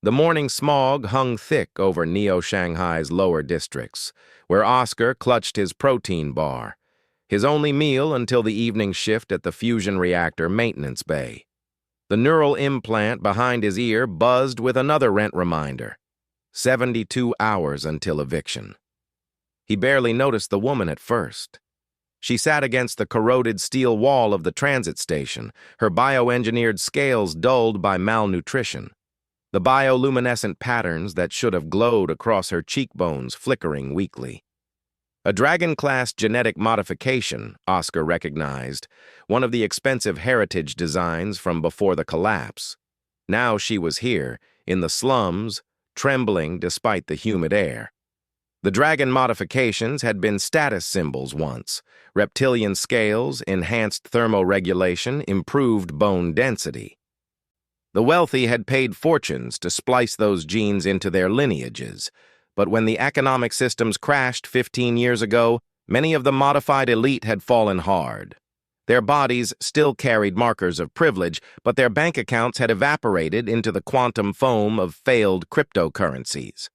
The morning smog hung thick over Neo-Shanghai's lower districts, where Oscar clutched his protein bar, his only meal until the evening shift at the fusion reactor maintenance bay. The neural implant behind his ear buzzed with another rent reminder. 72 hours until eviction. He barely noticed the woman at first. She sat against the corroded steel wall of the transit station, her bioengineered scales dulled by malnutrition. The bioluminescent patterns that should have glowed across her cheekbones flickering weakly. A Dragon-class genetic modification, Oscar recognized, one of the expensive heritage designs from before the collapse. Now she was here, in the slums, trembling despite the humid air. The Dragon modifications had been status symbols once: reptilian scales, enhanced thermoregulation, improved bone density. The wealthy had paid fortunes to splice those genes into their lineages, but when the economic systems crashed 15 years ago, many of the modified elite had fallen hard. Their bodies still carried markers of privilege, but their bank accounts had evaporated into the quantum foam of failed cryptocurrencies.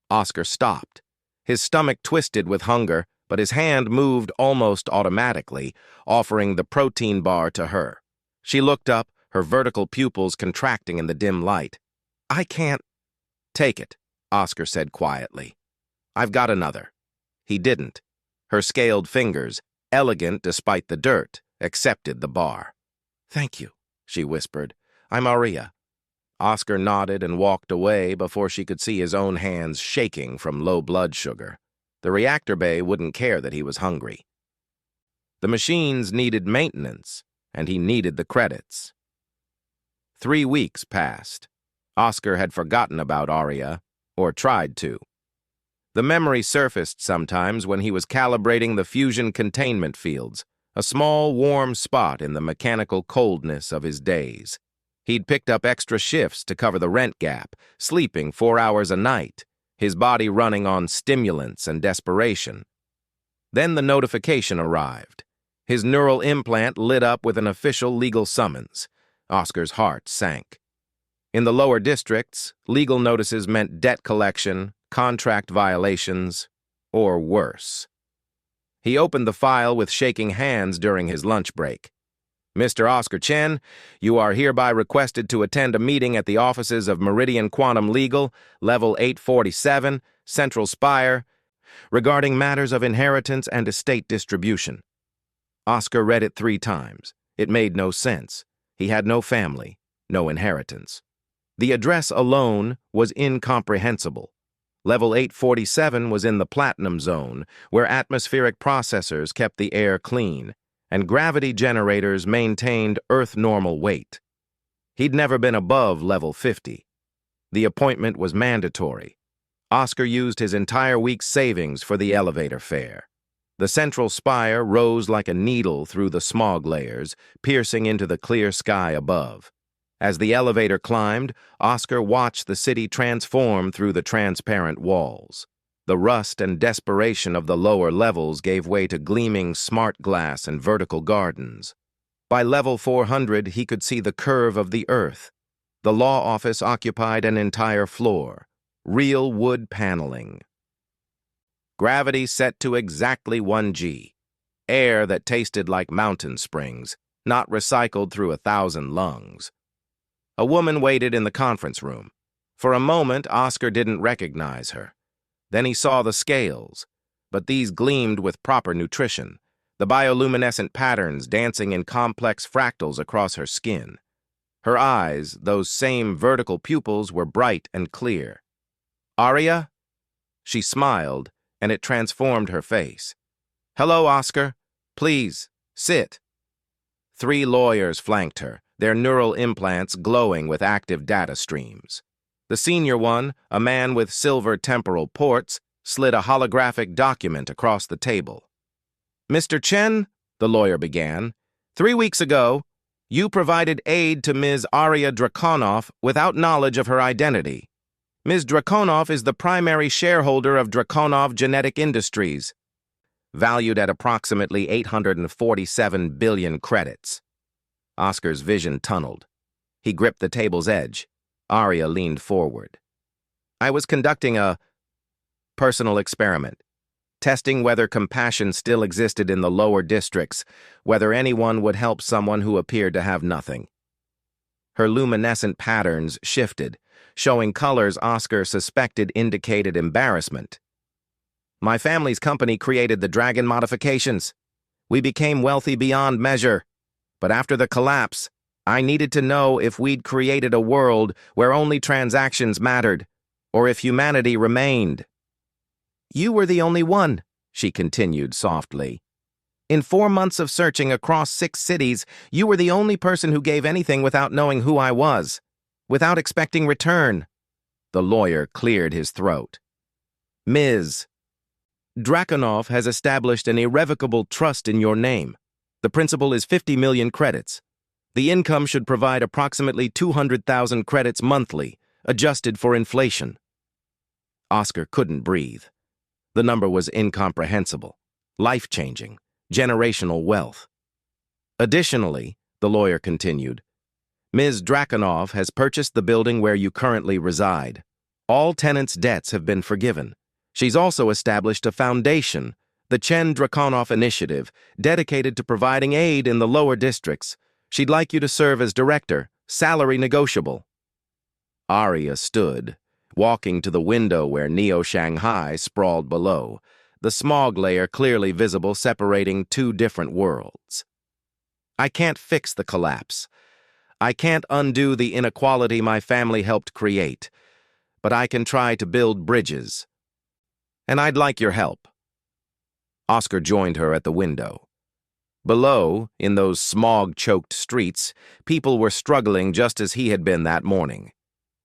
Oscar stopped. His stomach twisted with hunger, but his hand moved almost automatically, offering the protein bar to her. She looked up, her vertical pupils contracting in the dim light. "I can't." "Take it," Oscar said quietly. "I've got another." He didn't. Her scaled fingers, elegant despite the dirt, accepted the bar. "Thank you," she whispered. "I'm Aria." Oscar nodded and walked away before she could see his own hands shaking from low blood sugar. The reactor bay wouldn't care that he was hungry. The machines needed maintenance, and he needed the credits. 3 weeks passed. Oscar had forgotten about Aria, or tried to. The memory surfaced sometimes when he was calibrating the fusion containment fields, a small, warm spot in the mechanical coldness of his days. He'd picked up extra shifts to cover the rent gap, sleeping 4 hours a night, his body running on stimulants and desperation. Then the notification arrived. His neural implant lit up with an official legal summons. Oscar's heart sank. In the lower districts, legal notices meant debt collection, contract violations, or worse. He opened the file with shaking hands during his lunch break. "Mr. Oscar Chen, you are hereby requested to attend a meeting at the offices of Meridian Quantum Legal, Level 847, Central Spire, regarding matters of inheritance and estate distribution." Oscar read it 3 times. It made no sense. He had no family, no inheritance. The address alone was incomprehensible. Level 847 was in the Platinum Zone, where atmospheric processors kept the air clean, and gravity generators maintained Earth-normal weight. He'd never been above level 50. The appointment was mandatory. Oscar used his entire week's savings for the elevator fare. The central spire rose like a needle through the smog layers, piercing into the clear sky above. As the elevator climbed, Oscar watched the city transform through the transparent walls. The rust and desperation of the lower levels gave way to gleaming smart glass and vertical gardens. By level 400, he could see the curve of the earth. The law office occupied an entire floor. Real wood paneling. Gravity set to exactly 1G. Air that tasted like mountain springs, not recycled through 1,000 lungs. A woman waited in the conference room. For a moment, Oscar didn't recognize her. Then he saw the scales, but these gleamed with proper nutrition, the bioluminescent patterns dancing in complex fractals across her skin. Her eyes, those same vertical pupils, were bright and clear. "Aria?" She smiled, and it transformed her face. "Hello, Oscar. Please, sit." 3 lawyers flanked her, their neural implants glowing with active data streams. The senior one, a man with silver temporal ports, slid a holographic document across the table. "Mr. Chen," the lawyer began, "3 weeks ago, you provided aid to Ms. Aria Drakonov without knowledge of her identity. Ms. Drakonov is the primary shareholder of Drakonov Genetic Industries, valued at approximately 847 billion credits. Oscar's vision tunneled. He gripped the table's edge. Arya leaned forward. I was conducting a personal experiment, testing whether compassion still existed in the lower districts, whether anyone would help someone who appeared to have nothing. Her luminescent patterns shifted, showing colors Oscar suspected indicated embarrassment. My family's company created the dragon modifications. We became wealthy beyond measure. But after the collapse, I needed to know if we'd created a world where only transactions mattered, or if humanity remained. You were the only one, she continued softly. In 4 months of searching across 6 cities, you were the only person who gave anything without knowing who I was, without expecting return. The lawyer cleared his throat. Ms. Draconov has established an irrevocable trust in your name. The principal is 50 million credits. The income should provide approximately 200,000 credits monthly, adjusted for inflation. Oscar couldn't breathe. The number was incomprehensible, life-changing, generational wealth. Additionally, the lawyer continued, Ms. Draconov has purchased the building where you currently reside. All tenants' debts have been forgiven. She's also established a foundation, the Chen Draconov Initiative, dedicated to providing aid in the lower districts. She'd like you to serve as director, salary negotiable. Arya stood, walking to the window where Neo-Shanghai sprawled below, the smog layer clearly visible separating 2 different worlds. I can't fix the collapse. I can't undo the inequality my family helped create, but I can try to build bridges. And I'd like your help. Oscar joined her at the window. Below, in those smog-choked streets, people were struggling just as he had been that morning.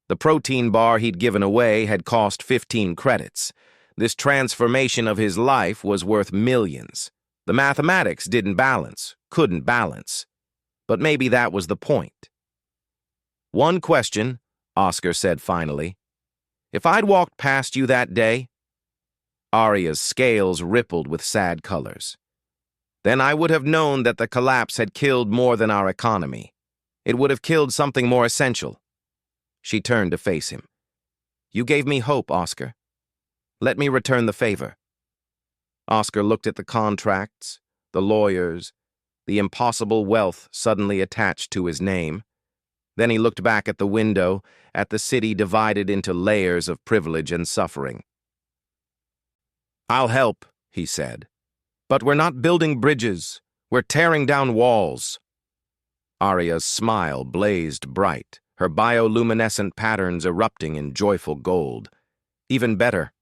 The protein bar he'd given away had cost 15 credits. This transformation of his life was worth millions. The mathematics didn't balance, couldn't balance. But maybe that was the point. One question, Oscar said finally. If I'd walked past you that day, Arya's scales rippled with sad colors. Then I would have known that the collapse had killed more than our economy. It would have killed something more essential. She turned to face him. You gave me hope, Oscar. Let me return the favor. Oscar looked at the contracts, the lawyers, the impossible wealth suddenly attached to his name. Then he looked back at the window, at the city divided into layers of privilege and suffering. I'll help, he said. But we're not building bridges. We're tearing down walls. Arya's smile blazed bright, her bioluminescent patterns erupting in joyful gold. Even better,